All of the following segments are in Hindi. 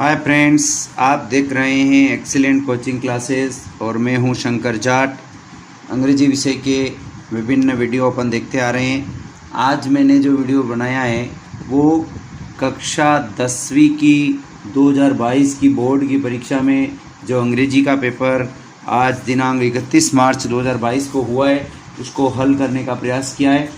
हाय फ्रेंड्स, आप देख रहे हैं एक्सीलेंट कोचिंग क्लासेस और मैं हूं शंकर जाट। अंग्रेजी विषय के विभिन्न वीडियो अपन देखते आ रहे हैं। आज मैंने जो वीडियो बनाया है वो कक्षा 10वीं की 2022 की बोर्ड की परीक्षा में जो अंग्रेजी का पेपर आज दिनांक 31 मार्च 2022 को हुआ है उसको हल करने का प्रयास किया है।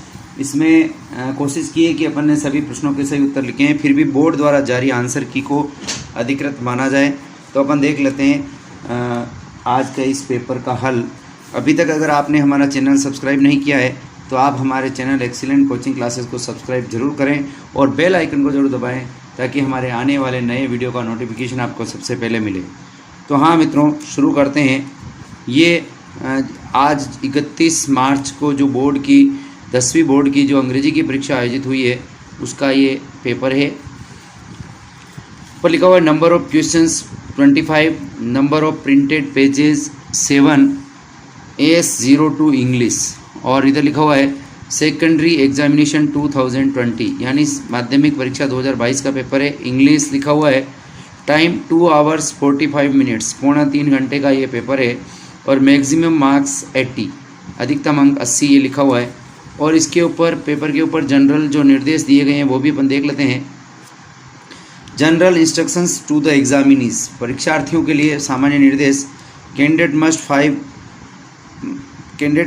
इसमें कोशिश की है कि अपन ने सभी प्रश्नों के सही उत्तर लिखे हैं, फिर भी बोर्ड द्वारा जारी आंसर की को अधिकृत माना जाए। तो अपन देख लेते हैं आज का इस पेपर का हल। अभी तक अगर आपने हमारा चैनल सब्सक्राइब नहीं किया है तो आप हमारे चैनल एक्सीलेंट कोचिंग क्लासेस को सब्सक्राइब जरूर करें और बेल आइकन को जरूर दबाएं ताकि हमारे आने वाले नए वीडियो का नोटिफिकेशन आपको सबसे पहले मिले। तो हाँ मित्रों, शुरू करते हैं। ये आज 31 मार्च को जो बोर्ड की 10वीं बोर्ड की जो अंग्रेजी की परीक्षा आयोजित हुई है उसका ये पेपर है। ऊपर लिखा हुआ है number of questions 25, number of printed pages 7, AS02 English, और इधर लिखा हुआ है सेकेंडरी एग्जामिनेशन 2020 यानी माध्यमिक परीक्षा 2022 का पेपर है। इंग्लिश लिखा हुआ है टाइम 2 आवर्स 45 मिनट्स, पौना 3 घंटे का ये पेपर है और मैक्सिमम मार्क्स 80, अधिकतम अंक 80 ये लिखा हुआ है। और इसके ऊपर पेपर के ऊपर जनरल जो निर्देश दिए गए हैं वो भी अपन देख लेते हैं। General instructions to the examinees, परीक्षार्थियों के लिए सामान्य निर्देश। Candidate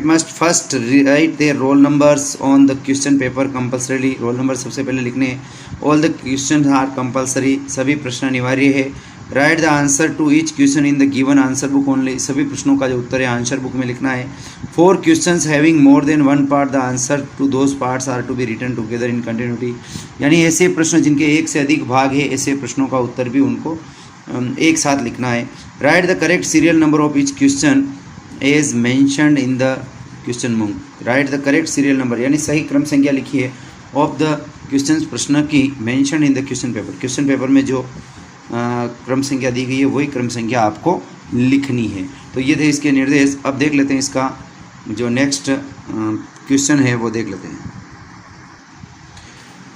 must first write their roll numbers on the question paper compulsorily, roll number सबसे पहले लिखने हैं। All the question are compulsory, सभी प्रश्न अनिवार्य है। Write the answer to each question in the given answer book only, सभी प्रश्नों का जो उत्तर है आंसर बुक में लिखना है। 4 questions having more than 1 part, the answer to those parts are to be written together in continuity, यानी ऐसे प्रश्न जिनके एक से अधिक भाग है ऐसे प्रश्नों का उत्तर भी उनको एक साथ लिखना है। Write the correct serial number of each question as mentioned in the question book, write the correct serial number यानी सही क्रम संख्या लिखिए ऑफ द क्वेश्चन, प्रश्न की mentioned in the question paper, question paper में जो क्रम संख्या दी गई है वही क्रम संख्या आपको लिखनी है। तो ये थे इसके निर्देश। अब देख लेते हैं इसका जो नेक्स्ट क्वेश्चन है वो देख लेते हैं।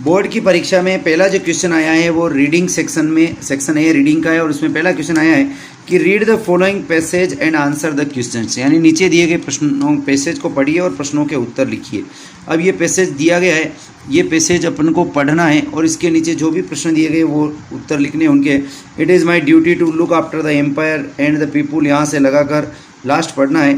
बोर्ड की परीक्षा में पहला जो क्वेश्चन आया है वो रीडिंग सेक्शन में, सेक्शन ए रीडिंग का है और उसमें पहला क्वेश्चन आया है कि read the following passage and answer the questions, यानी नीचे दिए गए प्रश्नों पैसेज को पढ़िए और प्रश्नों के उत्तर लिखिए। अब ये पैसेज दिया गया है, ये पैसेज अपन को पढ़ना है और इसके नीचे जो भी प्रश्न दिए गए वो उत्तर लिखने हैं उनके। It is my duty to look after the empire and the people, यहाँ से लगाकर लास्ट पढ़ना है।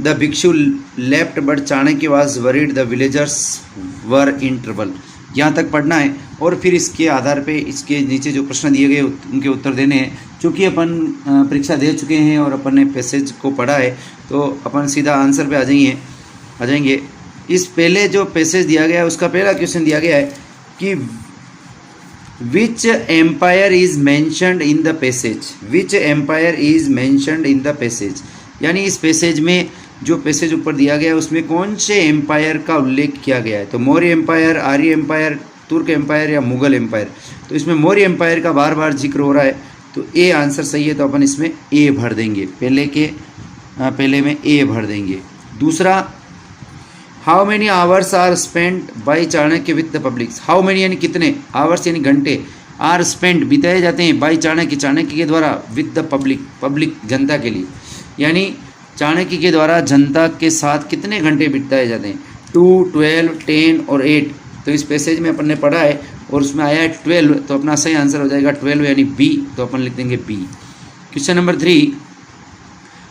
The bhikshu left but Chanakya was worried, the villagers were in trouble, यहाँ तक पढ़ना है और फिर इसके आधार पे इसके नीचे जो प्रश्न दिए गए उनके उत्तर देने हैं। चूँकि अपन परीक्षा दे चुके हैं और अपन ने पैसेज को पढ़ा है तो अपन सीधा आंसर पे आ जाएंगे। इस पहले जो पैसेज दिया गया है उसका पहला क्वेश्चन दिया गया है कि which empire is mentioned in the passage, which empire is mentioned in the passage, यानी इस पैसेज में जो पैसेज ऊपर दिया गया है उसमें कौन से एम्पायर का उल्लेख किया गया है। तो मौर्य एम्पायर, आर्य एम्पायर, तुर्क एम्पायर या मुगल एम्पायर। तो इसमें मौर्य एम्पायर का बार बार जिक्र हो रहा है तो ए आंसर सही है, तो अपन इसमें ए भर देंगे, पहले में ए भर देंगे। दूसरा, how many hours are spend by Chanakya with the public, how many यानी कितने, आवर्स यानी घंटे, आर स्पेंड बिताए जाते हैं बाई चाणक्य, चाणक्य के द्वारा, विद द पब्लिक जनता के लिए, यानी चाणक्य के द्वारा जनता के साथ कितने घंटे बिताए जाते हैं। 2, 12, 10 और 8। तो इस पैसेज में अपन ने पढ़ा है और उसमें आया है 12, तो अपना सही आंसर हो जाएगा 12 यानी बी, तो अपन लिख देंगे B. Question number 3,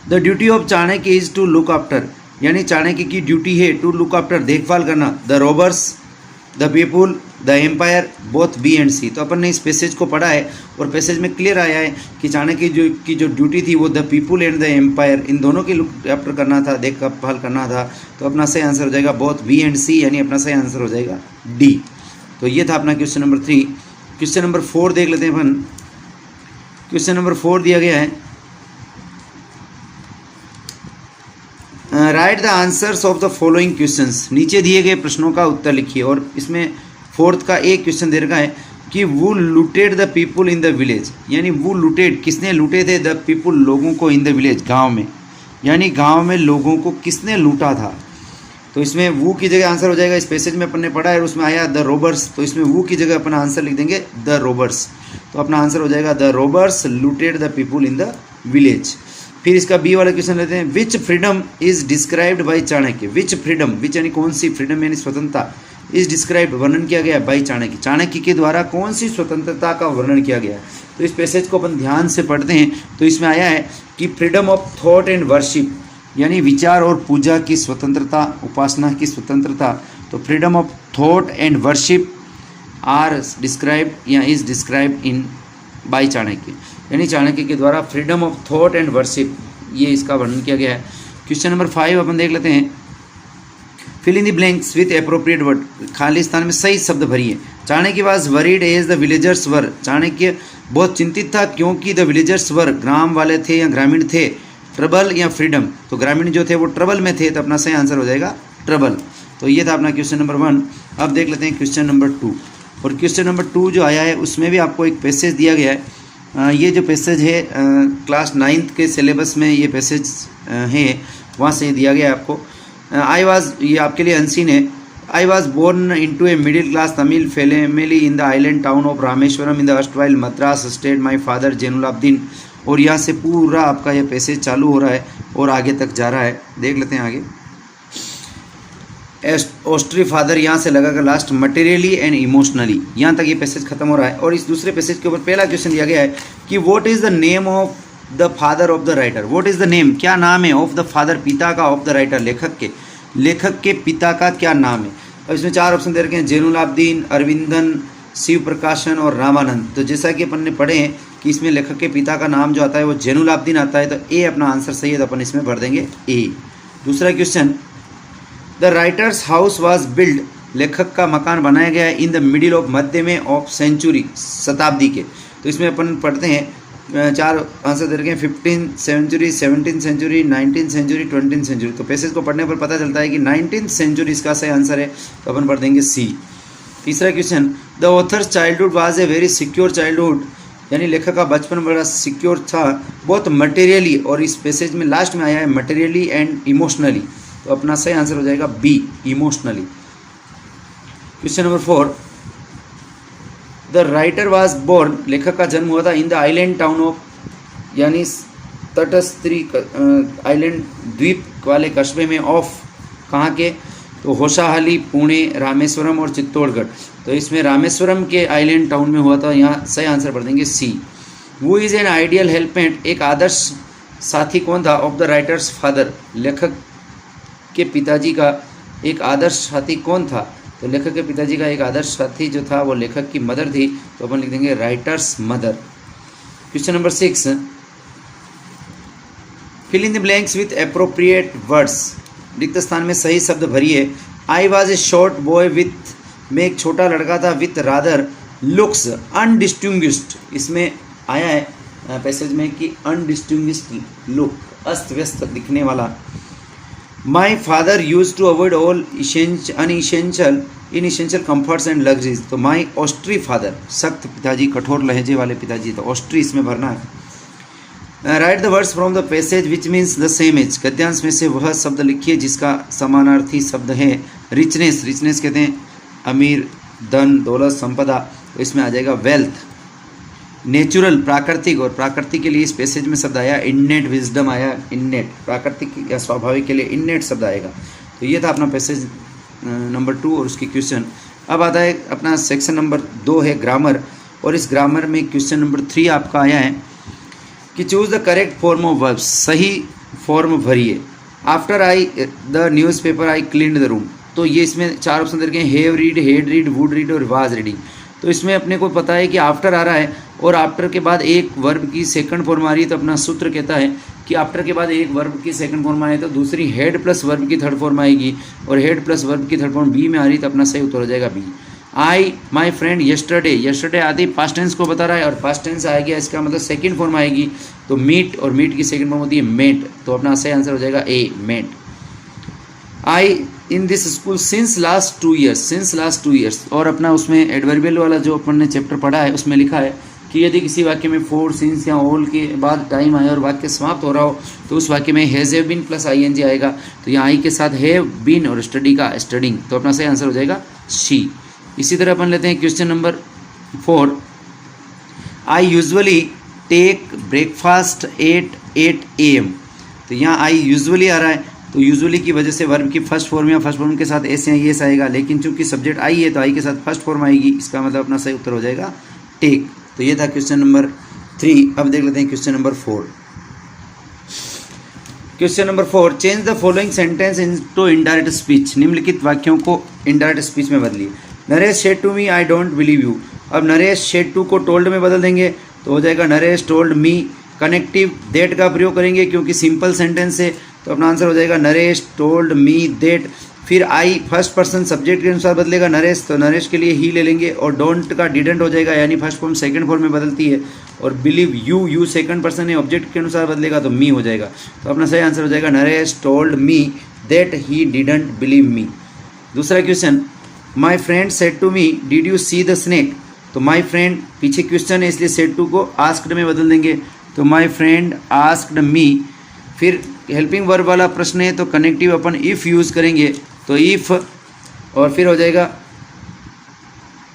the duty of Chanakya is to look after, यानी चाणक्य की ड्यूटी है टू लुक आफ्टर देखभाल करना, the robbers, the people, the empire, both B and C. तो अपन ने इस पैसेज को पढ़ा है और पैसेज में क्लियर आया है कि चाणक्य की जो ड्यूटी थी वो the people and the empire, इन दोनों की लुक आफ्टर करना था, देखभाल करना था। तो अपना सही आंसर हो जाएगा बोथ बी एंड सी, यानी अपना सही आंसर हो जाएगा डी। तो ये था अपना क्वेश्चन नंबर 3। क्वेश्चन नंबर 4 देख लेते हैं अपन। क्वेश्चन नंबर 4 दिया गया है write the answers of the following questions, नीचे दिए गए प्रश्नों का उत्तर लिखिए। और इसमें 4th का एक क्वेश्चन दे रखा है कि वो looted the people in the village, यानी वो लूटेड किसने लूटे थे, द पीपुल लोगों को, इन द विलेज गांव में, यानी गांव में लोगों को किसने लूटा था। तो इसमें वू की जगह आंसर हो जाएगा, इस पैसेज में अपन ने पढ़ा है, उसमें आया द रोबर्स, तो इसमें वू की जगह अपन आंसर लिख देंगे द रोबर्स, तो अपना आंसर हो जाएगा the robbers looted the people in the village. फिर इसका बी वाला क्वेश्चन लेते हैं, which freedom is described by Chanakya. Which freedom, which यानी कौन सी, फ्रीडम यानी स्वतंत्रता, इज डिस्क्राइब्ड वर्णन किया गया बाई चाणक्य, चाणक्य के द्वारा कौन सी स्वतंत्रता का वर्णन किया गया है। तो इस पैसेज को अपन ध्यान से पढ़ते हैं, तो इसमें आया है कि freedom of thought and worship, यानी विचार और पूजा की स्वतंत्रता, उपासना की स्वतंत्रता। तो freedom of thought and worship are described या is described in by Chanakya, यानी चाणक्य के द्वारा freedom of thought and worship, ये इसका वर्णन किया गया है। क्वेश्चन नंबर 5 अपन देख लेते हैं, fill in the blanks with appropriate word, खाली स्थान में सही शब्द भरिए। Chanakya was worried as the villagers were, Chanakya बहुत चिंतित था क्योंकि द विलेजर्स वर, ग्राम वाले थे या ग्रामीण थे, ट्रबल या फ्रीडम, तो ग्रामीण जो थे वो ट्रबल में थे, तो अपना सही आंसर हो जाएगा ट्रबल। तो ये था अपना क्वेश्चन नंबर 1। अब देख लेते हैं क्वेश्चन नंबर 2, और क्वेश्चन नंबर 2 जो आया है उसमें भी आपको एक पैसेज दिया गया है। ये जो पैसेज है क्लास 9th के सिलेबस में ये पैसेज है, वहाँ से दिया गया है आपको। आई वाज, ये आपके लिए अनसीन है, I was born into a middle class Tamil family in the island town of Rameswaram in the erstwhile Madras state, my father Jainulabdeen, और यहाँ से पूरा आपका ये पैसेज चालू हो रहा है और आगे तक जा रहा है। देख लेते हैं आगे। ऑस्ट्री फादर यहाँ से लगाकर लास्ट, मटेरियली एंड इमोशनली, यहाँ तक ये पैसेज खत्म हो रहा है। और इस दूसरे पैसेज के ऊपर पहला क्वेश्चन दिया गया है कि what is the name of the father of the writer. What is the name, क्या नाम है, ऑफ द फादर, पिता का, ऑफ द राइटर, लेखक के पिता का क्या नाम है। अब इसमें 4 ऑप्शन दे रखे हैं, जैनुलाब्दीन, अरविंदन, शिव प्रकाशन और रामानंद। तो जैसा कि अपन ने पढ़े हैं कि इसमें लेखक के पिता का नाम जो आता है वो जैनुलाब्दीन आता है, तो ए अपना आंसर सही है, तो अपन इसमें भर देंगे ए। दूसरा question, the writers house was build, लेखक का मकान बनाया गया है इन द मिडिल ऑफ, मध्य में, ऑफ सेंचुरी, शताब्दी के। तो इसमें अपन पढ़ते हैं 4 आंसर दे रखे हैं, 15th century, 17th century, 19th century, 20th century. तो पैसेज को पढ़ने पर पता चलता है कि 19th सेंचुरी इसका सही आंसर है, तो अपन पढ़ देंगे सी। तीसरा question, the author's childhood was a very secure childhood, यानी लेखक का बचपन बड़ा सिक्योर था, बहुत मटेरियली, और इस पैसेज में लास्ट में आया है मटेरियली एंड इमोशनली, तो अपना सही आंसर हो जाएगा B, emotionally. Question number 4, the writer was born, लेखक का जन्म हुआ था in the island town of, यानी तटस्थी आइलैंड, द्वीप वाले कस्बे में, ऑफ कहाँ के, तो होशाहली, पुणे, रामेश्वरम और चित्तौड़गढ़। तो इसमें रामेश्वरम के आइलैंड टाउन में हुआ था, यहाँ सही आंसर भर देंगे सी। वो इज़ एन आइडियल हेल्पमेट, एक आदर्श साथी कौन था, ऑफ द राइटर्स फादर, लेखक के पिताजी का एक आदर्श साथी कौन था, तो लेखक के पिताजी का एक आदर्श साथी जो था वो लेखक की मदर थी, तो अपन लिख देंगे writer's mother. Question number 6, fill in the blanks with appropriate words, रिक्त स्थान में सही शब्द भरिए। I was a short boy with, मैं एक छोटा लड़का था, विथ रादर लुक्स अनडिस्टिंग्विश्ड, इसमें आया है पैसेज में कि अनडिस्टिंग्विश्ड लुक, अस्त व्यस्त दिखने वाला। My father use to avoid all inessential comforts and luxuries, तो माई ऑस्ट्री फादर, सख्त पिताजी, कठोर लहजे वाले पिताजी, तो ऑस्ट्री इसमें भरना है। Write the words from the passage which means the same as, गद्यांश में से वह शब्द लिखिए जिसका समानार्थी शब्द है रिचनेस, रिचनेस कहते हैं अमीर, धन, दौलत, संपदा, तो इसमें आ जाएगा वेल्थ। नेचुरल, प्राकृतिक, और प्राकृतिक के लिए इस पैसेज में शब्द आया इननेट, विजडम आया इननेट, प्राकृतिक या स्वाभाविक के लिए इननेट शब्द आएगा। तो ये था अपना पैसेज नंबर 2 और उसकी क्वेश्चन। अब आता है अपना सेक्शन नंबर 2 है ग्रामर, और इस ग्रामर में क्वेश्चन नंबर 3 आपका आया है कि choose the correct form of verbs, सही फॉर्म भरिए। After I the newspaper I cleaned the room, तो ये इसमें 4 ऑप्शन दे रखे हैं, have read, head read, would read और वाज रीडिंग। तो इसमें अपने को पता है कि आफ्टर आ रहा है और आफ्टर के बाद एक वर्ब की सेकंड फॉर्म आ रही है, तो अपना सूत्र कहता है कि आफ्टर के बाद एक वर्ब की सेकंड फॉर्म आए तो दूसरी हेड प्लस वर्ब की थर्ड फॉर्म आएगी, और हेड प्लस वर्ब की थर्ड फॉर्म बी में आ रही, तो अपना सही उत्तर हो जाएगा B. I my friend yesterday, yesterday आदि पास्ट टेंस को बता रहा है, और पास्ट टेंस आ गया इसका मतलब सेकंड फॉर्म आएगी, तो मीट, और मीट की सेकंड फॉर्म होती है मेट, तो अपना सही आंसर हो जाएगा ए, मेट। I in this school since last 2 years, since last 2 years, और अपना उसमें एडवर्बियल वाला जो अपन ने चैप्टर पढ़ा है उसमें लिखा है कि यदि किसी वाक्य में फोर, सिंस या ऑल के बाद टाइम आए और वाक्य समाप्त हो रहा हो तो उस वाक्य में has have been plus ING आएगा। तो यहाँ आई के साथ हैव बीन और स्टडी का स्टडिंग, तो अपना सही आंसर हो जाएगा शी। इसी तरह अपन लेते हैं question number 4। I usually take breakfast at 8 AM। तो यहाँ आई यूजुअली आ रहा है, तो यूजुअली की वजह से वर्ब की फर्स्ट फॉर्म या फर्स्ट फॉर्म के साथ एस या येस आएगा, लेकिन चूंकि सब्जेक्ट आई है तो आई के साथ फर्स्ट फॉर्म आएगी, इसका मतलब अपना सही उत्तर हो जाएगा टेक। तो ये था क्वेश्चन नंबर 3। अब देख लेते हैं question number 4। Question number 4, change the following sentence into indirect speech. निम्नलिखित वाक्यों को इनडायरेक्ट स्पीच में बदलिए। Naresh said to me I don't believe you. अब नरेश सेड टू को टोल्ड में बदल देंगे तो हो जाएगा Naresh told me. Connective that का प्रयोग करेंगे क्योंकि सिंपल सेंटेंस है, तो अपना आंसर हो जाएगा नरेश टोल्ड मी दैट। फिर आई फर्स्ट पर्सन सब्जेक्ट के अनुसार बदलेगा नरेश, तो नरेश के लिए ही ले लेंगे और डोंट का डिडंट हो जाएगा, यानी फर्स्ट फॉर्म सेकंड फॉर्म में बदलती है। और बिलीव यू सेकंड पर्सन है, ऑब्जेक्ट के अनुसार बदलेगा तो मी हो जाएगा। तो अपना सही आंसर हो जाएगा Naresh told me that he didn't believe me. दूसरा question, my friend said to me did you see the snake. तो माई फ्रेंड पीछे क्वेश्चन है इसलिए सेड टू को आस्क्ड में बदल देंगे, तो माई फ्रेंड आस्क्ड मी। फिर हेल्पिंग वर्ब वाला प्रश्न है तो कनेक्टिव अपन इफ़ यूज़ करेंगे, तो इफ़ और फिर हो जाएगा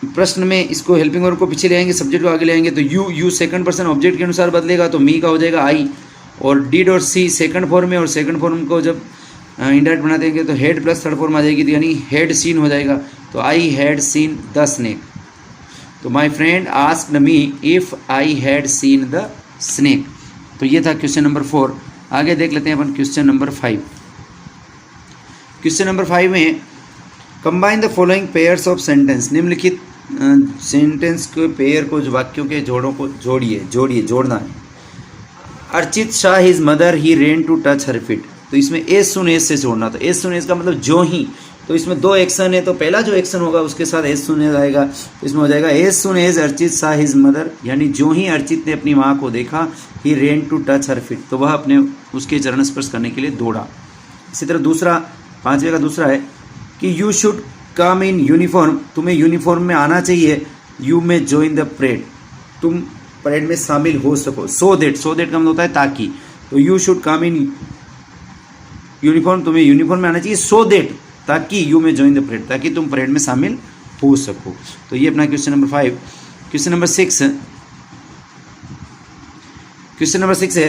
प्रश्न में इसको हेल्पिंग वर्ब को पीछे ले आएंगे, सब्जेक्ट को आगे ले आएंगे, तो यू सेकंड पर्सन ऑब्जेक्ट के अनुसार बदलेगा तो मी का हो जाएगा आई। और डिड और सी सेकंड फॉर्म में, और सेकंड फॉर्म को जब इंडायरेक्ट बना देंगे तो हेड प्लस थर्ड फॉर्म आ जाएगी, तो यानी हेड सीन हो जाएगा, तो I had seen the snake. तो my friend asked me if I had seen the snake. तो ये था क्वेश्चन नंबर 4। आगे देख लेते हैं अपन क्वेश्चन नंबर 5। क्वेश्चन नंबर 5 में combine the following pairs of sentence. निम्नलिखित सेंटेंस के पेयर को, वाक्यों के जोड़ों को जोड़ना है। Archit Shah his mother he ran to touch her feet. तो इसमें एज सुन एज से जोड़ना, तो एज सुन एज का मतलब जो ही, तो इसमें 2 एक्शन है, तो पहला जो एक्शन होगा उसके साथ एज सुन एज आएगा, तो इसमें हो जाएगा as soon as Archit Shah his mother, यानी जो ही अर्चित ने अपनी माँ को देखा, he ran to touch her feet, तो वह अपने उसके चरण स्पर्श करने के लिए दौड़ा। इसी तरह दूसरा 5वें का दूसरा है कि you should come in uniform. तुम्हें यूनिफॉर्म में आना चाहिए। यू में जॉइन द परेड, तुम परेड में शामिल हो सको। सो देट का मतलब होता है ताकि, तो you should come in uniform, तुम्हें यूनिफॉर्म में आना चाहिए, सो देट ताकि यू में जॉइन द परेड, ताकि तुम परेड में शामिल हो सको। तो ये अपना क्वेश्चन नंबर 5। क्वेश्चन नंबर 6 है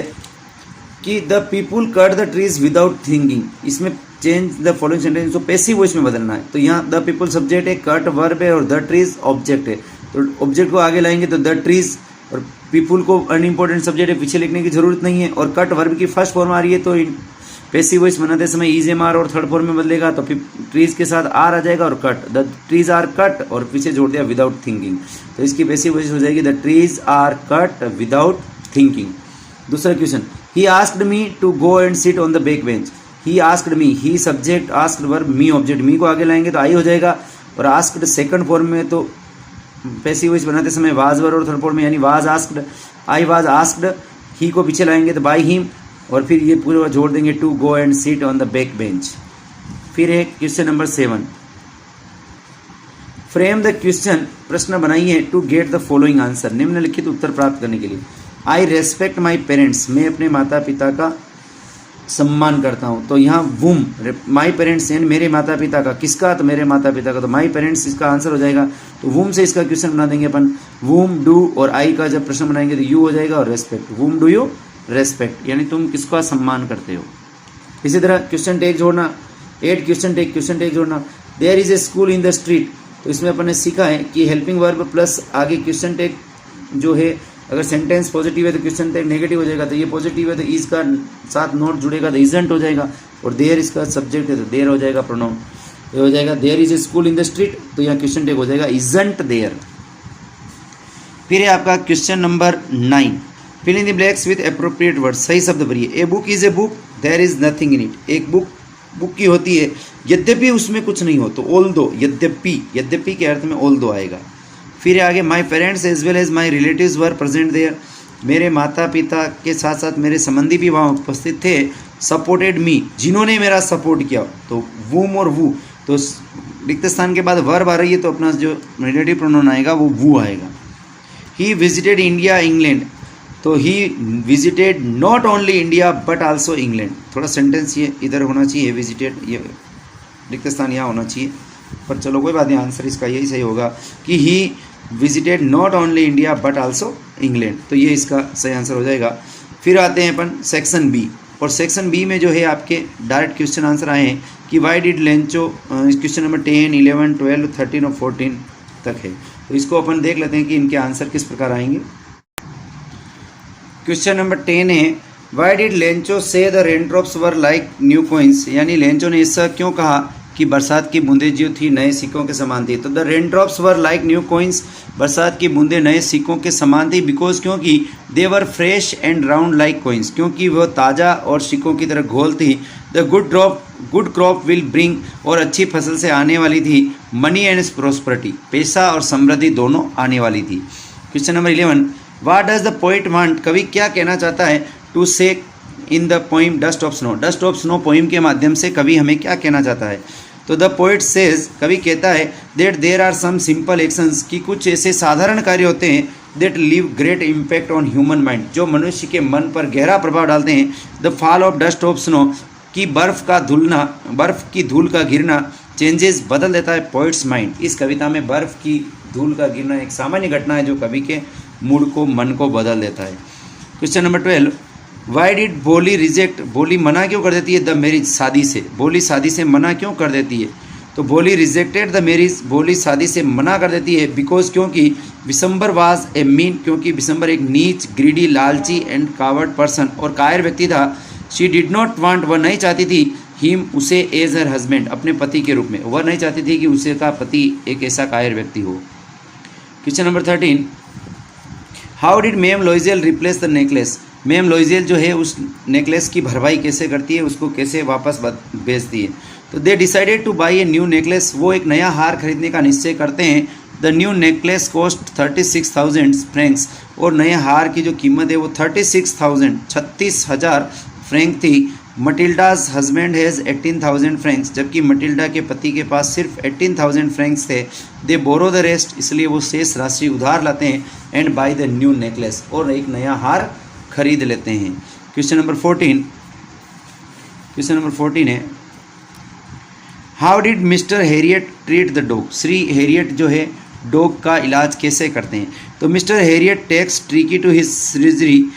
कि the people cut the trees without thinking. इसमें चेंज द फॉलोइंग सेंटेंस को पैसिव वॉइस में बदलना है। तो यहाँ द पीपुल सब्जेक्ट है, कट वर्ब है और द ट्रीज ऑब्जेक्ट है, तो ऑब्जेक्ट को आगे लाएंगे तो द ट्रीज, और पीपुल को अनइम्पोर्टेंट सब्जेक्ट है, पीछे लिखने की जरूरत नहीं है। और कट वर्ब की फर्स्ट फॉर्म आ रही है तो पैसिव वॉइस बनाते समय इज एम आर और थर्ड फॉर्म में बदलेगा, तो ट्रीज के साथ आर आ जाएगा और cut, the trees are cut, और पीछे जोड़ दिया विदाउट थिंकिंग, तो इसकी पैसिव वॉइस हो जाएगी the trees are cut without thinking. दूसरा question, he asked me to go and sit on the back bench. He asked me, he subject, asked verb, me object, me को आगे लाएंगे तो आई हो जाएगा। और आस्क्ड सेकंड फॉर्म में तो पैसिव वॉइस बनाते समय वाज वर्ब और थर्ड फॉर्म में, यानी was asked, I was asked, ही को पीछे लाएंगे तो बाय हिम, और फिर ये पूरा जोड़ देंगे to go and sit on the back bench. फिर है question number 7, frame the question, प्रश्न बनाइए to get the following answer, निम्नलिखित उत्तर प्राप्त करने के लिए। आई रेस्पेक्ट माई पेरेंट्स, मैं अपने माता पिता का सम्मान करता हूँ। तो यहाँ वुम, माई पेरेंट्स यानी मेरे माता पिता का, किसका, तो मेरे माता पिता का, तो माई पेरेंट्स इसका आंसर हो जाएगा। तो वुम से इसका क्वेश्चन बना देंगे अपन, वुम डू, और आई का जब प्रश्न बनाएंगे तो यू हो जाएगा, और रेस्पेक्ट, वुम डू यू रेस्पेक्ट, यानी तुम किसका सम्मान करते हो। इसी तरह क्वेश्चन टैग जोड़ना, 8 क्वेश्चन टैग जोड़ना। There is a school in the street, तो इसमें अपन ने सीखा है कि हेल्पिंग वर्ब प्लस आगे क्वेश्चन टैग जो है, अगर सेंटेंस पॉजिटिव है तो क्वेश्चन टैग नेगेटिव हो जाएगा, तो ये पॉजिटिव है तो इज का साथ नोट जुड़ेगा तो इजंट हो जाएगा, और देयर इसका सब्जेक्ट है तो देयर हो जाएगा प्रोनाउन, तो हो जाएगा there is a school in the street, तो यहाँ क्वेश्चन टैग हो जाएगा इजंट देयर। फिर है आपका question number 9, fill in the blanks with appropriate word, सही शब्द भरिए। A book is a book, there is nothing in it. एक बुक की होती है यद्यपि उसमें कुछ नहीं हो, तो ऑल्दो, यद्यपि के अर्थ में ऑल्दो आएगा। फिर आगे my parents as well as my relatives were present there, मेरे माता पिता के साथ साथ मेरे संबंधी भी वहाँ उपस्थित थे। सपोर्टेड मी, जिन्होंने मेरा सपोर्ट किया, तो वूम और वू, तो रिक्त स्थान के बाद वर्ब आ रही है तो अपना जो रिलेटिव प्रोनाउन आएगा वो वू आएगा। ही विजिटेड इंडिया इंग्लैंड, तो he visited not only India but also England. थोड़ा सेंटेंस ये इधर होना चाहिए, विजिटेड ये रिक्त स्थान यहाँ होना चाहिए, पर चलो कोई बात नहीं, आंसर इसका यही सही होगा कि he visited not only India but also England, तो ये इसका सही आंसर हो जाएगा। फिर आते हैं अपन सेक्शन बी, और सेक्शन बी में जो है आपके डायरेक्ट क्वेश्चन आंसर आए हैं कि why did Lencho, question number 10, 11, 12, 13 और 14 तक है। तो इसको अपन देख लेते हैं कि इनके आंसर किस प्रकार आएंगे। क्वेश्चन नंबर 10 है वाई डिड लेंचो से the raindrops were like new coins, यानी लेंचो ने ऐसा क्यों कहा कि बरसात की बूंदें जो थी नए सिक्कों के समान थी। तो the raindrops were like new coins, बरसात की बूंदें नए सिक्कों के समान थी, बिकॉज क्योंकि they were fresh and round like coins, क्योंकि वह ताज़ा और सिक्कों की तरह घोल थी। The good crop will bring, और अच्छी फसल से आने वाली थी मनी एंड प्रोस्पेरिटी, पैसा और समृद्धि दोनों आने वाली थी। Question number 11 what does the poet want, कवि क्या कहना चाहता है टू से इन the poem dust of snow, dust of snow poem के माध्यम से कवि हमें क्या कहना चाहता है। तो द पोइट सेज, कवि कहता है that there are some simple actions, कि कुछ ऐसे साधारण कार्य होते हैं that leave great impact on human mind, जो मनुष्य के मन पर गहरा प्रभाव डालते हैं। The fall of dust of snow, कि बर्फ़ की धूल का गिरना चेंजेस बदल देता है पोइट्स माइंड। इस कविता में बर्फ़ की धूल का गिरना एक सामान्य घटना है जो कवि के मूड को, मन को बदल देता है। क्वेश्चन नंबर 12 वाई डिड बोली रिजेक्ट, बोली मना क्यों कर देती है द मैरिज, शादी से, बोली शादी से मना क्यों कर देती है। तो बोली रिजेक्टेड द मैरिज, बोली शादी से मना कर देती है बिकॉज क्योंकि विशंबर वाज ए मीन, क्योंकि विशंबर एक नीच, ग्रीडी, लालची एंड कावर्ड पर्सन, और कायर व्यक्ति था। शी डिड नॉट वांट, वह नहीं चाहती थी हिम, उसे एज हर हस्बैंड, अपने पति के रूप में, वह नहीं चाहती थी कि उसे का पति एक ऐसा कायर व्यक्ति हो। Question number 13 how did ma'am Loisel replace the necklace, ma'am Loisel जो है उस नेकलेस की भरपाई कैसे करती है, उसको कैसे वापस बेचती है। तो they decided two by a new necklace, वो एक नया हार खरीदने का निश्चय करते हैं। The new necklace cost 36,000 Franks, और नए हार की जो कीमत है वो 36,000 फ्रैंक थी। मटिल्डाज हस्बैंड हैज़ 18,000 फ्रैंक्स, जबकि मटिल्डा के पति के पास सिर्फ 18,000 फ्रैंक्स थे। दे बोरो द रेस्ट, इसलिए वो शेष राशि उधार लाते हैं। And by the new necklace, और एक नया हार खरीद लेते हैं। क्वेश्चन नंबर 14 है how did mister Herriot treat the dog, Shri Herriot जो है डॉग का इलाज कैसे करते हैं। तो mister Herriot takes Tricki to his surgery,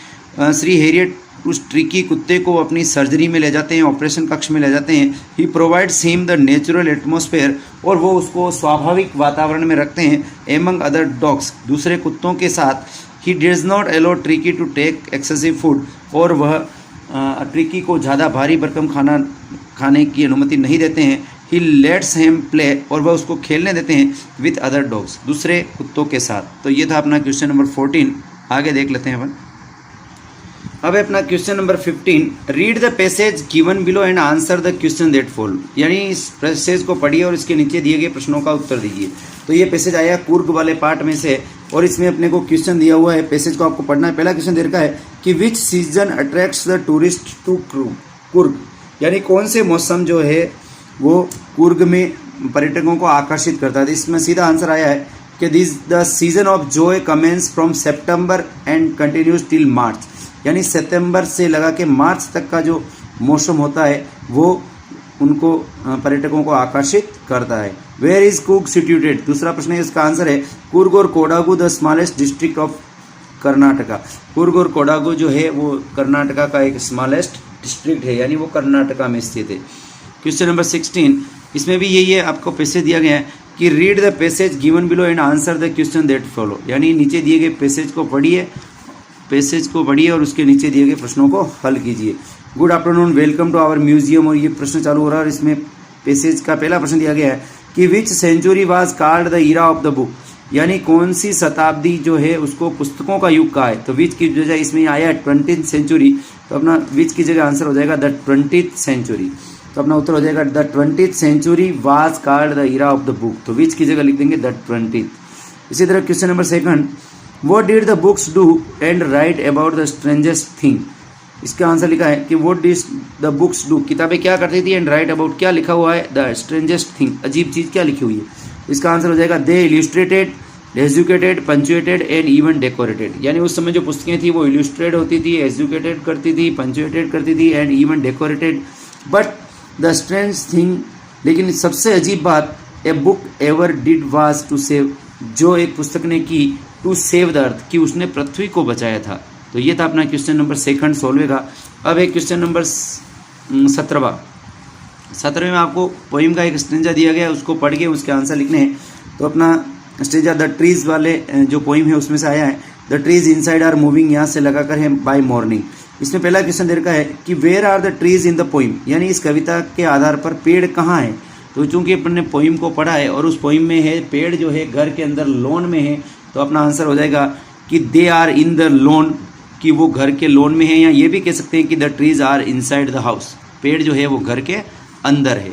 Shri Herriot उस ट्रिकी कुत्ते को अपनी सर्जरी में ले जाते हैं, ऑपरेशन कक्ष में ले जाते हैं। He provides him the natural atmosphere, और वो उसको स्वाभाविक वातावरण में रखते हैं। एमंग अदर डॉग्स, दूसरे कुत्तों के साथ। He does not allow Tricki to take excessive food, और वह ट्रिकी को ज़्यादा भारी भरकम खाने की अनुमति नहीं देते हैं। ही लेट्स हिम प्ले, और वह उसको खेलने देते हैं विथ अदर डॉग्स, दूसरे कुत्तों के साथ। तो ये था अपना क्वेश्चन नंबर 14। आगे देख लेते हैं अपन। अब अपना question number 15 read the passage given below and answer the question that follow, यानी इस पैसेज को पढ़िए और इसके नीचे दिए गए प्रश्नों का उत्तर दीजिए। तो ये पैसेज आया कुर्ग वाले पार्ट में से, और इसमें अपने को क्वेश्चन दिया हुआ है, पैसेज को आपको पढ़ना है। पहला क्वेश्चन दे रखा है कि which season attracts the tourist to Coorg, यानी कौन से मौसम जो है वो कुर्ग में पर्यटकों को आकर्षित करता है। इसमें सीधा आंसर आया है कि this the season of joy commences from September and continues till March, यानी सितंबर से लगा के मार्च तक का जो मौसम होता है वो उनको पर्यटकों को आकर्षित करता है। वेयर इज कुर्ग सिचुएटेड, दूसरा प्रश्न है, इसका आंसर है कुर्ग और Kodagu the smallest district of Karnataka. Coorg और कोडागु जो है वो कर्नाटका का एक स्मॉलेस्ट डिस्ट्रिक्ट है, यानी वो कर्नाटका में स्थित है। क्वेश्चन नंबर 16 इसमें भी यही है, आपको पैसेज दिया गया है कि read the passage given below and answer the question that follow, यानी नीचे दिए गए पैसेज को पढ़िए और उसके नीचे दिए गए प्रश्नों को हल कीजिए। Good afternoon, welcome to our museum, और ये प्रश्न चालू हो रहा है। और इसमें पैसेज का पहला प्रश्न दिया गया है कि which century was called the era of the book, यानी कौन सी शताब्दी जो है उसको पुस्तकों का युग कहा है। तो विच की जगह इसमें आया है 20th सेंचुरी, तो अपना विच की जगह आंसर हो जाएगा द 20th सेंचुरी। तो अपना उत्तर हो जाएगा the 20th century was called the era of the book, तो विच की जगह लिख देंगे द 20th। इसी तरह question number 2 What did the books do and write about the strangest thing, इसका आंसर लिखा है कि what did the books do, किताबें क्या करती थी, and write about क्या लिखा हुआ है, the strangest thing, अजीब चीज़ क्या लिखी हुई है। इसका आंसर हो जाएगा they illustrated educated, punctuated and even decorated. यानी उस समय जो पुस्तकें थी वो इल्यूस्ट्रेट होती थी, एजुकेटेड करती थी, पंचुएटेड करती थी and even decorated. But the strange thing, लेकिन सबसे अजीब बात, a book ever did was to save, जो एक पुस्तक ने की टू सेव द अर्थ, कि उसने पृथ्वी को बचाया था। तो ये था अपना क्वेश्चन नंबर सेकंड सोल्व का। अब एक क्वेश्चन नंबर 17वें में आपको पोइम का एक स्टेंजा दिया गया है, उसको पढ़ के उसके आंसर लिखने हैं। तो अपना स्टेंजा द ट्रीज वाले जो पोइम है उसमें से आया है, the trees inside are moving, यहाँ से लगाकर है बाय मॉर्निंग। इसमें पहला क्वेश्चन दे रखा है कि where are the trees in the poem, यानी इस कविता के आधार पर पेड़ कहाँ है। तो चूंकि अपन ने पोइम को पढ़ा है और उस पोइम में है पेड़ जो है घर के अंदर लॉन में है, तो अपना आंसर हो जाएगा कि they are in the lawn, कि वो घर के लॉन में है। या ये भी कह सकते हैं कि the trees are inside the house, पेड़ जो है वो घर के अंदर है।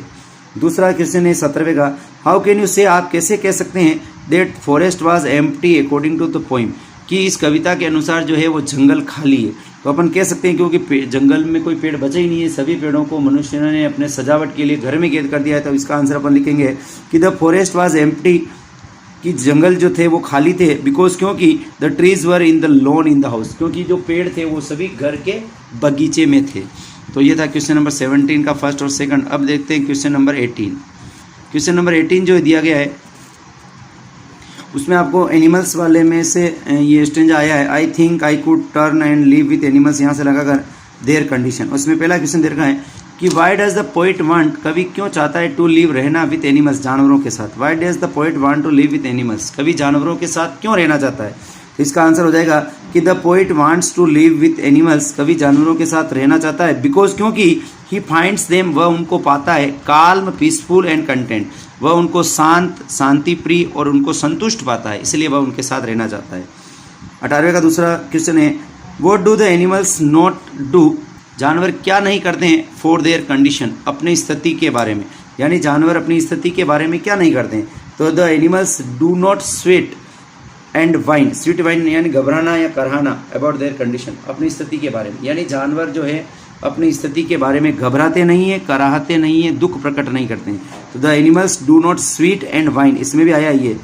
दूसरा क्वेश्चन है 17वें का, हाउ कैन यू से, आप कैसे कह सकते हैं that forest was empty according to the poem, कि इस कविता के अनुसार जो है वो जंगल खाली है। तो अपन कह सकते हैं क्योंकि जंगल में कोई पेड़ बचा ही नहीं है, सभी पेड़ों को मनुष्य ने अपने सजावट के लिए घर में कैद कर दिया है। तो इसका आंसर अपन लिखेंगे कि द फॉरेस्ट वाज एम्प्टी, कि जंगल जो थे वो खाली थे, बिकॉज क्योंकि the trees were in the log in the house, क्योंकि जो पेड़ थे वो सभी घर के बगीचे में थे। तो ये था क्वेश्चन नंबर 17 का फर्स्ट और सेकंड। अब देखते हैं क्वेश्चन नंबर 18। क्वेश्चन नंबर 18 जो दिया गया है उसमें आपको एनिमल्स वाले में से ये स्टेंजा आया है, I think I could turn and live with animals, यहाँ से लगाकर देयर कंडीशन। उसमें पहला क्वेश्चन दे रखा है कि why does the poet want, कवि क्यों चाहता है टू लिव, रहना विथ एनिमल्स, जानवरों के साथ। Why does the poet want to live with animals, कवि जानवरों के साथ क्यों रहना चाहता है। तो इसका आंसर हो जाएगा कि the poet wants to live with animals, कवि जानवरों के साथ रहना चाहता है, बिकॉज क्योंकि ही फाइंड्स देम, वह उनको पाता है, काल्म, पीसफुल एंड कंटेंट, वह उनको शांत, शांति प्रिय और उनको संतुष्ट पाता है, इसलिए वह उनके साथ रहना चाहता है। 18वें का दूसरा क्वेश्चन है, what do the animals not do, जानवर क्या नहीं करते हैं फॉर देयर कंडीशन, अपनी स्थिति के बारे में, यानी जानवर अपनी स्थिति के बारे में क्या नहीं करते हैं। तो the animals do not sweat and wine, sweet wine यानी घबराना या कराहना, अबाउट देयर कंडीशन, अपनी स्थिति के बारे में, यानी जानवर जो है अपनी स्थिति के बारे में घबराते नहीं है, कराहते नहीं है, दुख प्रकट नहीं करते हैं। तो the animals do not sweet and wine, इसमें भी आया ये,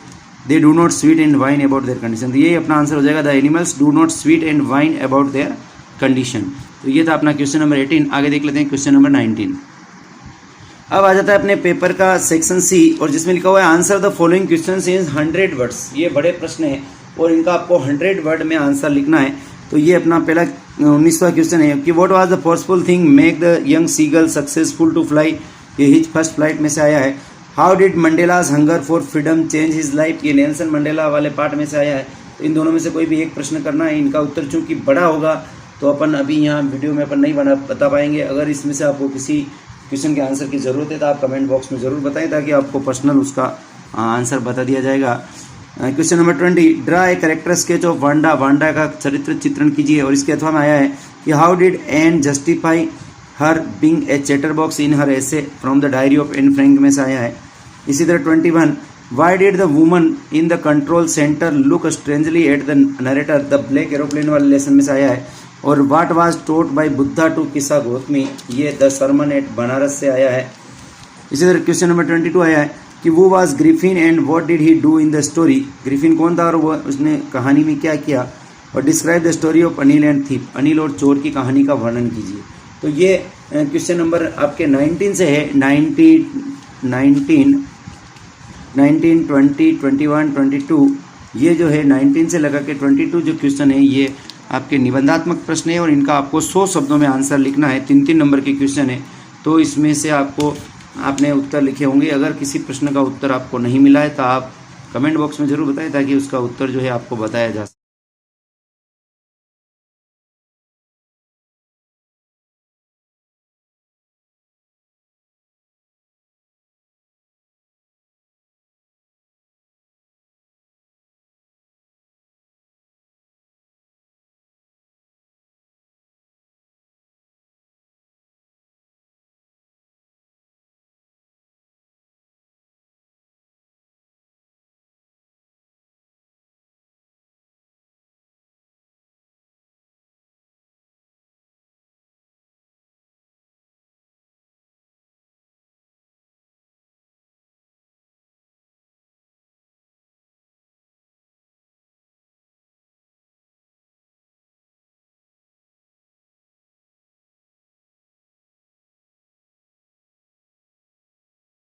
they do not sweet and wine about their condition. तो ये अपना आंसर हो जाएगा, the animals do not sweet and wine about their condition. तो ये था अपना क्वेश्चन नंबर 18। आगे देख लेते हैं क्वेश्चन नंबर 19। अब आ जाता है अपने पेपर का सेक्शन सी, और जिसमें लिखा हुआ है answer the following questions in 100 words. ये बड़े प्रश्न हैं और इनका आपको 100 वर्ड में आंसर लिखना है। तो ये अपना पहला 19वां क्वेश्चन है कि what was the forceful thing make the young seagull successful to fly, ये हिज फर्स्ट फ्लाइट में से आया है। How did Mandela's hunger for freedom change his life, ये नेल्सन मंडेला वाले पार्ट में से आया है। तो इन दोनों में से कोई भी एक प्रश्न करना है, इनका उत्तर चूंकि बड़ा होगा तो अपन अभी यहाँ वीडियो में अपन नहीं बता पाएंगे। अगर इसमें से आपको किसी क्वेश्चन के आंसर की ज़रूरत है तो आप कमेंट बॉक्स में ज़रूर बताएं, ताकि आपको पर्सनल उसका आंसर बता दिया जाएगा। Question number 20, draw a character sketch of Wanda, Wanda का चरित्र चित्रण कीजिए। और इसके अथवा में आया है कि how did Anne justify her being a chatterbox in her essay, from the diary of Anne Frank में से आया है। इसी तरह 21, why did the woman in the control centre look strangely at the narrator, the black aeroplane वाले लेसन में से आया है। और what was taught by Buddha to Kisa Gotami, ये द सरमन एट बनारस से आया है। इसी तरह क्वेश्चन नंबर 22 आया है कि वो was Griffin and what did he do in the story, Griffin कौन था और वो उसने कहानी में क्या किया। और describe the story of Anil and thief, Anil और चोर की कहानी का वर्णन कीजिए। तो ये क्वेश्चन नंबर आपके 19 से है, 19, 20, 21, 22, ये जो है 19 से लगा के 22 जो क्वेश्चन है ये आपके निबंधात्मक प्रश्न है और इनका आपको 100 शब्दों में आंसर लिखना है। 3-3 नंबर के क्वेश्चन है, तो इसमें से आपको आपने उत्तर लिखे होंगे। अगर किसी प्रश्न का उत्तर आपको नहीं मिला है तो आप कमेंट बॉक्स में ज़रूर बताएं, ताकि उसका उत्तर जो है आपको बताया जा सके।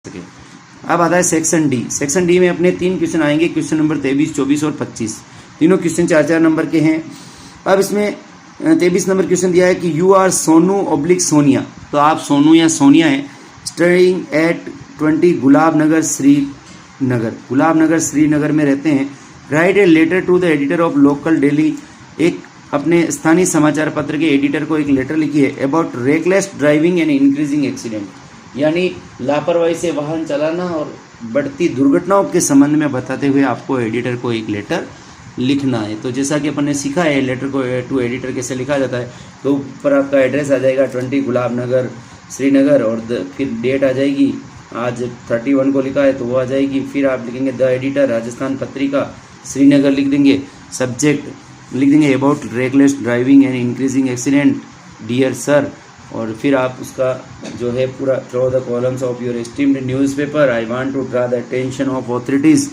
सके। अब आता है सेक्शन डी। सेक्शन डी में अपने 3 क्वेश्चन आएंगे, क्वेश्चन नंबर 23, 24 और 25। तीनों क्वेश्चन 4-4 नंबर के हैं। अब इसमें 23 नंबर क्वेश्चन दिया है कि you are Sonu oblique Sonia, तो आप सोनू या सोनिया हैं, स्टडिंग एट 20 गुलाब नगर श्रीनगर में रहते हैं। Write a letter to the editor of local daily, एक अपने स्थानीय समाचार पत्र के एडिटर को एक लेटर लिखी है about reckless driving and increasing accident, यानी लापरवाही से वाहन चलाना और बढ़ती दुर्घटनाओं के संबंध में बताते हुए आपको एडिटर को एक लेटर लिखना है। तो जैसा कि अपन ने सीखा है लेटर को टू एडिटर कैसे लिखा जाता है, तो ऊपर आपका एड्रेस आ जाएगा 20 गुलाब नगर श्रीनगर, और फिर डेट आ जाएगी, आज 31 को लिखा है तो वो आ जाएगी। फिर आप लिखेंगे द एडिटर राजस्थान पत्रिका श्रीनगर लिख देंगे, सब्जेक्ट लिख देंगे about reckless driving and increasing accident dear sir, और फिर आप उसका जो है पूरा through the columns of your esteemed newspaper I want to draw the attention of authorities,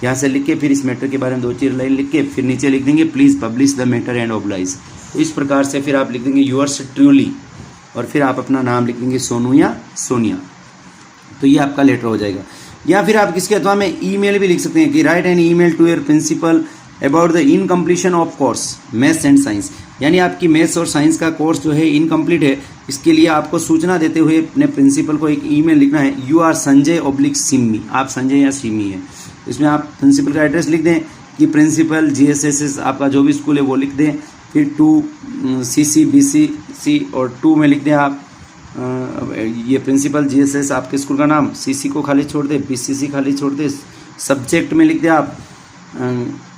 यहाँ से लिख के फिर इस मैटर के बारे में 2-4 लाइन लिख के फिर नीचे लिख देंगे please publish the matter and oblige. तो इस प्रकार से फिर आप लिख देंगे यूअर्स ट्रूली, और फिर आप अपना नाम लिख देंगे सोनू या सोनिया। तो ये आपका लेटर हो जाएगा। या फिर आप किसके अथवा में ईमेल भी लिख सकते हैं कि write an email to your principal about the incompletion of course maths and science, यानी आपकी मैथ्स और साइंस का कोर्स जो है इनकम्प्लीट है, इसके लिए आपको सूचना देते हुए अपने प्रिंसिपल को एक ईमेल लिखना है you are Sanjay oblique Simmi, आप संजय या सिमी हैं। इसमें आप प्रिंसिपल का एड्रेस लिख दें कि प्रिंसिपल GSSS आपका जो भी स्कूल है वो लिख दें, फिर 2 CC BCC और 2 में लिख दें आप ये प्रिंसिपल GSS आपके स्कूल का नाम, CC को खाली छोड़ दें, BCC खाली छोड़ दें, सब्जेक्ट में लिख दें आप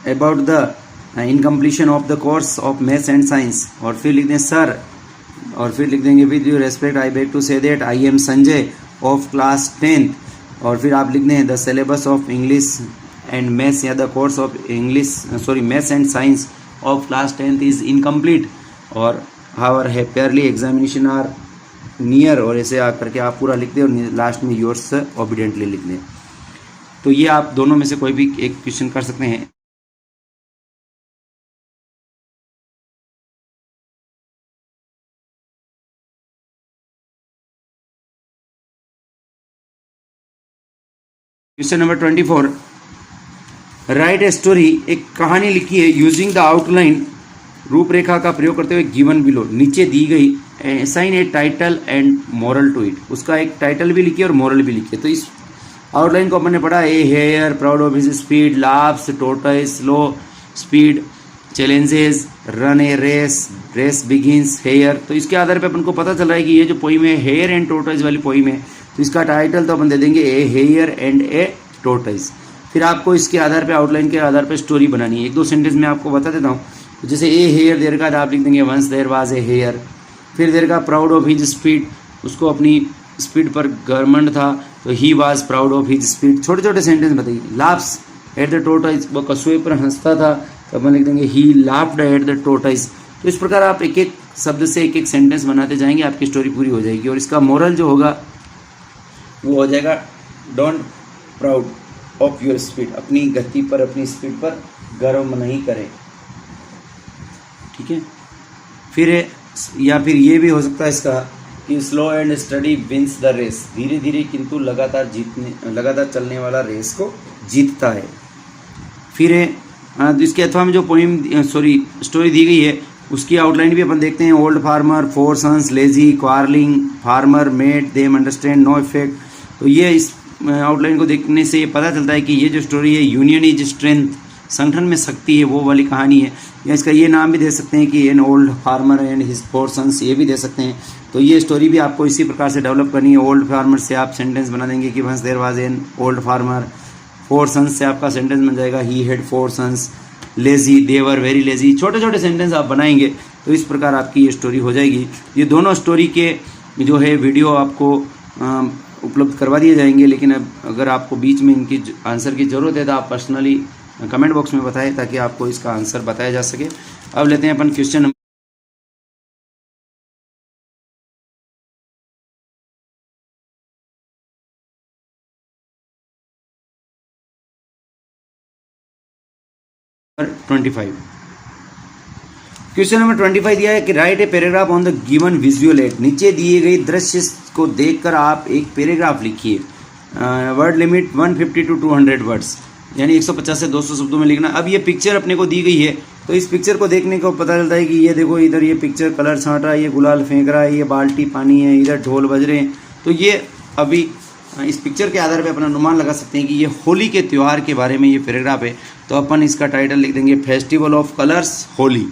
about the incompletion of the course of maths and science, और फिर लिख दें सर, और फिर लिख देंगे with your respect I beg to say that I am Sanjay of class 10th, और फिर आप लिख दें the syllabus of English and maths या the course of maths and science of class 10th is incomplete, और however happily examination are near, और ऐसे आकर के आप पूरा लिख दें और लास्ट में योर्स ओबीडियंटली लिख दें। तो ये आप दोनों में से कोई भी एक क्वेश्चन कर सकते हैं। Question number 24, right a story, एक कहानी लिखी है यूजिंग द आउटलाइन, रूपरेखा का प्रयोग करते हुए गिवन बिलो, नीचे दी गई, assign a title and moral to it, उसका एक टाइटल भी लिखिए और मोरल भी लिखिए। तो इस आउटलाइन को अपन ने पढ़ा, a hare proud of his speed, laughs tortoise slow speed, challenges run a race begins hare. तो इसके आधार पे अपन को पता चल रहा है कि ये जो पोइम है हेयर एंड टोर्टोइस वाली पोइम है, तो इसका टाइटल तो अपन दे देंगे ए हेयर एंड ए टोर्टोइस। फिर आपको इसके आधार पे आउटलाइन के आधार पे स्टोरी बनानी है। 1-2 सेंटेंस में आपको बता देता हूँ। तो जैसे ए हेयर देर का आप लिख देंगे once there was a hare, फिर देर का प्राउड ऑफ हिज स्पीड, उसको अपनी स्पीड पर घमंड था, तो he was proud of his speed. छोटे छोटे सेंटेंस बताइए। लाफ्स एट द टोर्टोइस, वो कछुए पर हंसता था, तो अपन लिख देंगे ही लाफ्ड एट द टोर्टोइस। तो इस प्रकार आप एक एक शब्द से एक एक सेंटेंस बनाते जाएंगे, आपकी स्टोरी पूरी हो जाएगी। और इसका मोरल जो होगा वो हो जाएगा don't proud of your speed, अपनी गति पर अपनी स्पीड पर गर्व नहीं करें, ठीक है। फिर या फिर ये भी हो सकता है इसका कि slow and steady wins the race, धीरे धीरे किंतु लगातार चलने वाला रेस को जीतता है। फिर इसके अथवा में जो स्टोरी दी गई है उसकी आउटलाइन भी अपन देखते हैं। Old farmer, 4 sons, lazy, quarrelling, farmer made them understand no effect. तो ये इस आउटलाइन को देखने से ये पता चलता है कि ये जो स्टोरी है यूनियन इज स्ट्रेंथ, संगठन में शक्ति है, वो वाली कहानी है। या इसका ये नाम भी दे सकते हैं कि an old farmer and his 4 sons, ये भी दे सकते हैं। तो ये स्टोरी भी आपको इसी प्रकार से डेवलप करनी है। ओल्ड फार्मर से आप सेंटेंस बना देंगे कि once there was an old farmer, 4 sons से आपका सेंटेंस बन जाएगा he had 4 sons, lazy they were very lazy. छोटे छोटे सेंटेंस आप बनाएंगे तो इस प्रकार आपकी ये स्टोरी हो जाएगी। ये दोनों स्टोरी के जो है वीडियो आपको उपलब्ध करवा दिए जाएंगे, लेकिन अब अगर आपको बीच में इनकी आंसर की ज़रूरत है तो आप पर्सनली कमेंट बॉक्स में बताएं ताकि आपको इसका आंसर बताया जा सके। अब लेते हैं अपन क्वेश्चन नंबर 25। क्वेश्चन नंबर 25 दिया है कि right a paragraph on the given visual add, नीचे दिए गई दृश्य को देखकर आप एक पैराग्राफ लिखिए। वर्ड लिमिट 150 to 200 वर्ड्स, यानी 150 से 200 शब्दों में लिखना। अब ये पिक्चर अपने को दी गई है, तो इस पिक्चर को देखने को पता चलता है कि ये देखो इधर ये पिक्चर कलर छांट रहा है, ये गुलाल फेंक रहा है, ये बाल्टी पानी है, इधर ढोल बज रहे हैं। तो ये अभी इस पिक्चर के आधार पे अपना अनुमान लगा सकते हैं कि ये होली के त्यौहार के बारे में ये पैराग्राफ है। तो अपन इसका टाइटल लिख देंगे फेस्टिवल ऑफ कलर्स होली,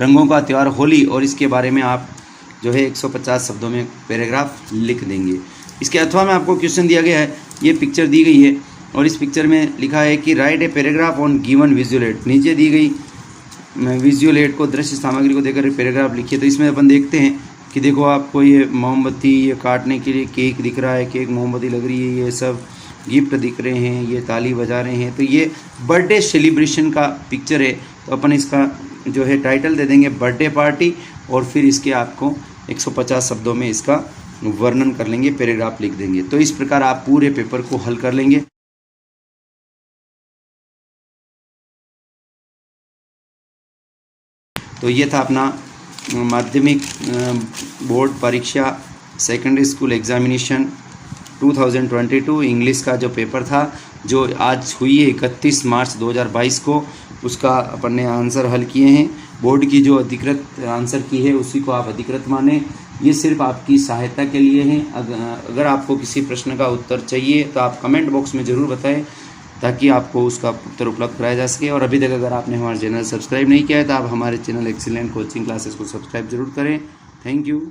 रंगों का त्यौहार होली, और इसके बारे में आप जो है 150 शब्दों में पैराग्राफ लिख देंगे। इसके अथवा में आपको क्वेश्चन दिया गया है, ये पिक्चर दी गई है और इस पिक्चर में लिखा है कि right a paragraph on given visual add. नीचे दी गई विजुअल एड को, दृश्य सामग्री को देकर पैराग्राफ लिखिए। तो इसमें अपन देखते हैं कि देखो आपको ये मोमबत्ती, ये काटने के लिए केक दिख रहा है, केक मोमबत्ती लग रही है, ये सब गिफ्ट दिख रहे हैं, ये ताली बजा रहे हैं। तो ये बर्थडे सेलिब्रेशन का पिक्चर है। तो अपन इसका जो है टाइटल दे देंगे बर्थडे पार्टी, और फिर इसके आपको 150 शब्दों में इसका वर्णन कर लेंगे, पैराग्राफ लिख देंगे। तो इस प्रकार आप पूरे पेपर को हल कर लेंगे। तो ये था अपना माध्यमिक बोर्ड परीक्षा सेकेंडरी स्कूल एग्जामिनेशन 2022 इंग्लिश का जो पेपर था, जो आज हुई है 31 मार्च 2022 को, उसका अपन ने आंसर हल किए हैं। बोर्ड की जो अधिकृत आंसर की है उसी को आप अधिकृत माने। ये सिर्फ आपकी सहायता के लिए हैं। अगर आपको किसी प्रश्न का उत्तर चाहिए तो आप कमेंट बॉक्स में ज़रूर बताएं, ताकि आपको उसका उत्तर उपलब्ध कराया जा सके। और अभी तक अगर आपने हमारा चैनल सब्सक्राइब नहीं किया है तो आप हमारे चैनल एक्सीलेंट कोचिंग क्लासेस को सब्सक्राइब जरूर करें। Thank you.